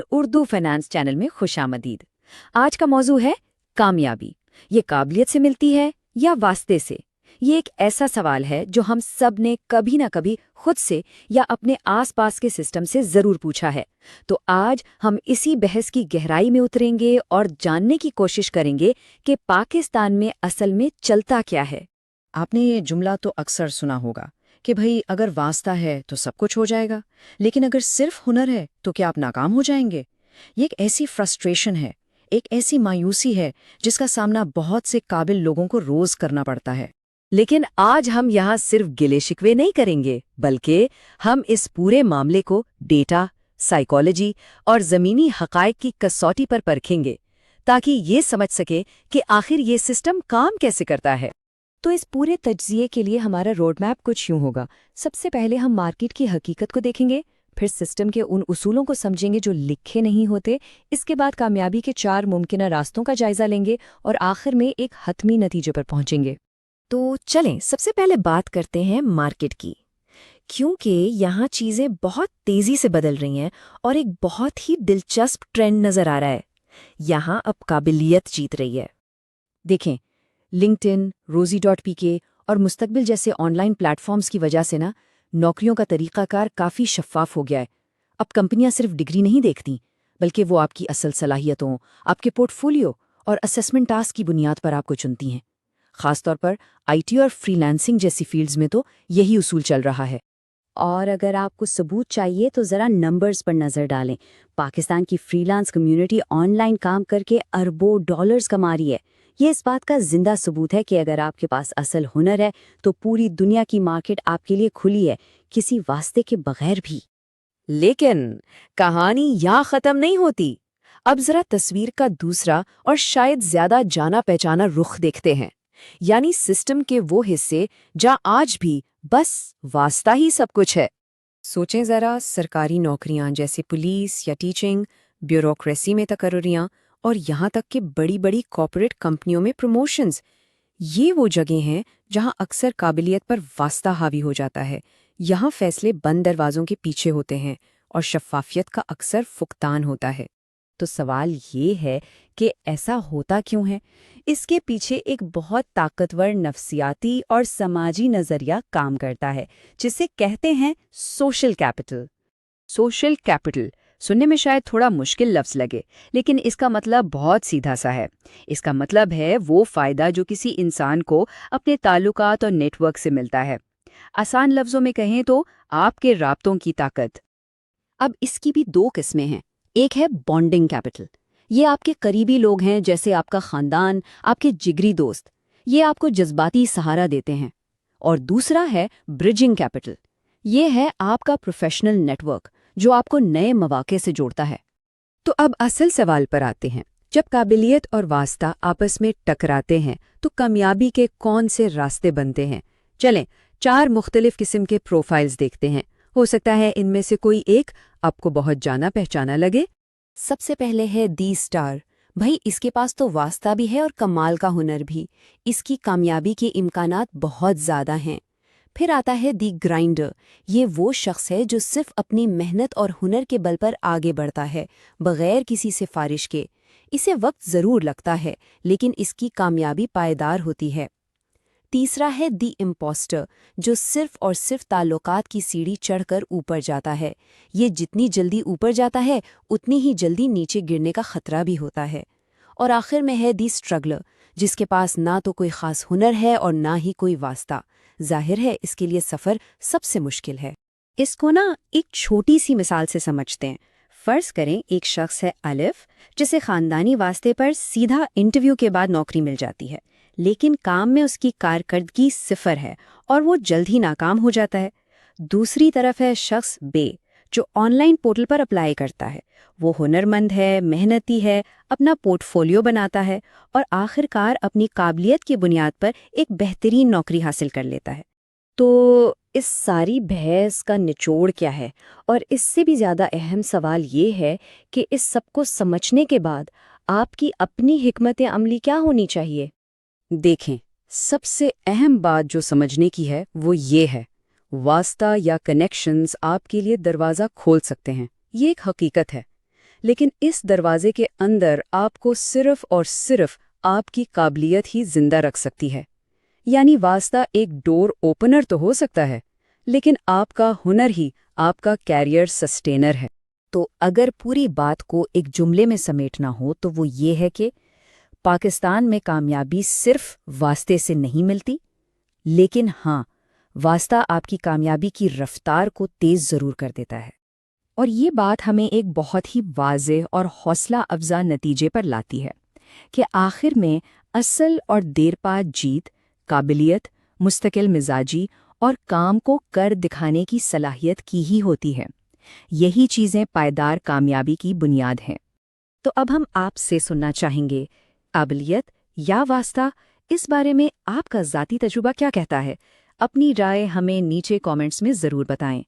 Urdu finance channel में खुशामदीद। आज का मौजू है कामयाबी। ये काबिलियत से मिलती है या वास्ते से? ये एक ऐसा सवाल है जो हम सब ने कभी ना कभी खुद से या अपने आसपास के सिस्टम से ज़रूर पूछा है। तो आज हम इसी बहस की गहराई में उतरेंगे और जानने की कोशिश करेंगे कि पाकिस्तान में असल में चलता क्या है। आपने ये जुमला तो अक्सर सुना होगा कि भाई अगर वास्ता है तो सब कुछ हो जाएगा, लेकिन अगर सिर्फ हुनर है तो क्या आप नाकाम हो जाएंगे? ये एक ऐसी फ्रस्ट्रेशन है, एक ऐसी मायूसी है जिसका सामना बहुत से काबिल लोगों को रोज करना पड़ता है। लेकिन आज हम यहाँ सिर्फ गिले शिकवे नहीं करेंगे, बल्कि हम इस पूरे मामले को डेटा, साइकोलॉजी और ज़मीनी हक़ाइक़ की कसौटी पर परखेंगे, ताकि ये समझ सके कि आखिर ये सिस्टम काम कैसे करता है। तो इस पूरे तज्ज़िये के लिए हमारा रोड मैप कुछ यूं होगा। सबसे पहले हम मार्केट की हकीकत को देखेंगे, फिर सिस्टम के उन उसूलों को समझेंगे जो लिखे नहीं होते, इसके बाद कामयाबी के 4 मुमकिन रास्तों का जायजा लेंगे और आखिर में एक हतमी नतीजे पर पहुंचेंगे। तो चलें सबसे पहले बात करते हैं मार्केट की, क्योंकि यहाँ चीज़ें बहुत तेज़ी से बदल रही हैं और एक बहुत ही दिलचस्प ट्रेंड नज़र आ रहा है। यहाँ अब काबिलियत जीत रही है। देखें, लिंक्डइन, रोज़ी.pk और मुस्तकबिल जैसे ऑनलाइन प्लेटफॉर्म्स की वजह से नौकरियों का तरीक़ाकार काफ़ी शफ़ाफ़ हो गया है। अब कंपनियां सिर्फ डिग्री नहीं देखती, बल्कि वो आपकी असल सलाहियतों, आपके पोर्टफोलियो और असेसमेंट टास्क की बुनियाद पर आपको चुनती हैं। ख़ासतौर पर आईटी और फ्रीलांसिंग जैसी फील्ड्स में तो यही उसूल चल रहा है। और अगर आपको सबूत चाहिए तो ज़रा नंबर्स पर नज़र डालें। पाकिस्तान की फ्रीलांस कम्युनिटी ऑनलाइन काम करके अरबों डॉलर्स कमा रही है। ये इस बात का जिंदा सबूत है कि अगर आपके पास असल हुनर है तो पूरी दुनिया की मार्केट आपके लिए खुली है, किसी वास्ते के बगैर भी। लेकिन कहानी यहाँ ख़त्म नहीं होती। अब ज़रा तस्वीर का दूसरा और शायद ज़्यादा जाना पहचाना रुख देखते हैं, यानी सिस्टम के वो हिस्से जहाँ आज भी बस वास्ता ही सब कुछ है। सोचें ज़रा, सरकारी नौकरियां जैसे पुलिस या टीचिंग, ब्यूरोक्रेसी में तकर्रियां और यहाँ तक कि बड़ी बड़ी कॉर्पोरेट कंपनियों में प्रमोशंस, ये वो जगह हैं जहाँ अक्सर काबिलियत पर वास्ता हावी हो जाता है। यहाँ फैसले बंद दरवाज़ों के पीछे होते हैं और शफ़ाफियत का अक्सर फुकतान होता है। तो सवाल ये है कि ऐसा होता क्यों है? इसके पीछे एक बहुत ताकतवर नफ्सियाती और समाजी नज़रिया काम करता है, जिसे कहते हैं सोशल कैपिटल। सोशल कैपिटल सुनने में शायद थोड़ा मुश्किल लफ्ज़ लगे, लेकिन इसका मतलब बहुत सीधा सा है। इसका मतलब है वो फ़ायदा जो किसी इंसान को अपने ताल्लुकात और नेटवर्क से मिलता है। आसान लफ्ज़ों में कहें तो आपके राब्तों की ताकत। अब इसकी भी 2 किस्में हैं। एक है बॉन्डिंग कैपिटल। ये आपके करीबी लोग हैं, जैसे आपका ख़ानदान, आपके जिगरी दोस्त। ये आपको जज्बाती सहारा देते हैं। और दूसरा है ब्रिजिंग कैपिटल। ये है आपका प्रोफेशनल नेटवर्क, जो आपको नए मौके से जोड़ता है। तो अब असल सवाल पर आते हैं। जब काबिलियत और वास्ता आपस में टकराते हैं तो कामयाबी के कौन से रास्ते बनते हैं? चलें 4 मुख्तलिफ किस्म के प्रोफाइल्स देखते हैं। हो सकता है इनमें से कोई एक आपको बहुत जाना पहचाना लगे। सबसे पहले है दी स्टार। भाई, इसके पास तो वास्ता भी है और कमाल का हुनर भी। इसकी कामयाबी के इम्कानात बहुत ज़्यादा हैं। फिर आता है दी ग्राइंडर। ये वो शख्स है जो सिर्फ अपनी मेहनत और हुनर के बल पर आगे बढ़ता है, बगैर किसी सिफारिश के। इसे वक्त ज़रूर लगता है, लेकिन इसकी कामयाबी पायदार होती है। तीसरा है दी इम्पोस्टर, जो सिर्फ और सिर्फ ताल्लुकात की सीढ़ी चढ़कर ऊपर जाता है। ये जितनी जल्दी ऊपर जाता है, उतनी ही जल्दी नीचे गिरने का खतरा भी होता है। और आखिर में है दी स्ट्रगलर, जिसके पास ना तो कोई ख़ास हुनर है और ना ही कोई वास्ता। जाहिर है इसके लिए सफ़र सबसे मुश्किल है। इसको एक छोटी सी मिसाल से समझते हैं। फ़र्ज़ करें एक शख्स है अलिफ, जिसे ख़ानदानी वास्ते पर सीधा इंटरव्यू के बाद नौकरी मिल जाती है, लेकिन काम में उसकी कारकर्दगी 0 है और वो जल्द ही नाकाम हो जाता है। दूसरी तरफ है शख्स बे, जो ऑनलाइन पोर्टल पर अप्लाई करता है। वो हुनरमंद है, मेहनती है, अपना पोर्टफोलियो बनाता है और आखिरकार अपनी काबिलियत की बुनियाद पर एक बेहतरीन नौकरी हासिल कर लेता है। तो इस सारी बहस का निचोड़ क्या है? और इससे भी ज़्यादा अहम सवाल ये है कि इस सब को समझने के बाद आपकी अपनी हिकमत अमली क्या होनी चाहिए? देखें, सबसे अहम बात जो समझने की है वो ये है, वास्ता या कनेक्शंस आपके लिए दरवाज़ा खोल सकते हैं। ये एक हकीकत है। لیکن اس دروازے کے اندر آپ کو صرف اور صرف آپ کی قابلیت ہی زندہ رکھ سکتی ہے۔ یعنی واسطہ ایک ڈور اوپنر تو ہو سکتا ہے، لیکن آپ کا ہنر ہی آپ کا کیریئر سسٹینر ہے۔ تو اگر پوری بات کو ایک جملے میں سمیٹنا ہو تو وہ یہ ہے کہ پاکستان میں کامیابی صرف واسطے سے نہیں ملتی، لیکن ہاں، واسطہ آپ کی کامیابی کی رفتار کو تیز ضرور کر دیتا ہے۔ اور یہ بات ہمیں ایک بہت ہی واضح اور حوصلہ افزا نتیجے پر لاتی ہے کہ آخر میں اصل اور دیر پا جیت قابلیت، مستقل مزاجی اور کام کو کر دکھانے کی صلاحیت کی ہی ہوتی ہے۔ یہی چیزیں پائیدار کامیابی کی بنیاد ہیں۔ تو اب ہم آپ سے سننا چاہیں گے، قابلیت یا واسطہ، اس بارے میں آپ کا ذاتی تجربہ کیا کہتا ہے؟ اپنی رائے ہمیں نیچے کامنٹس میں ضرور بتائیں۔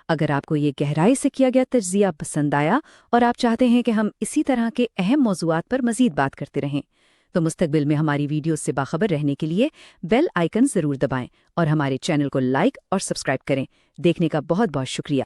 اگر آپ کو یہ گہرائی سے کیا گیا تجزیہ پسند آیا اور آپ چاہتے ہیں کہ ہم اسی طرح کے اہم موضوعات پر مزید بات کرتے رہیں، تو مستقبل میں ہماری ویڈیوز سے باخبر رہنے کے لیے بیل آئیکن ضرور دبائیں اور ہمارے چینل کو لائک اور سبسکرائب کریں۔ دیکھنے کا بہت بہت شکریہ۔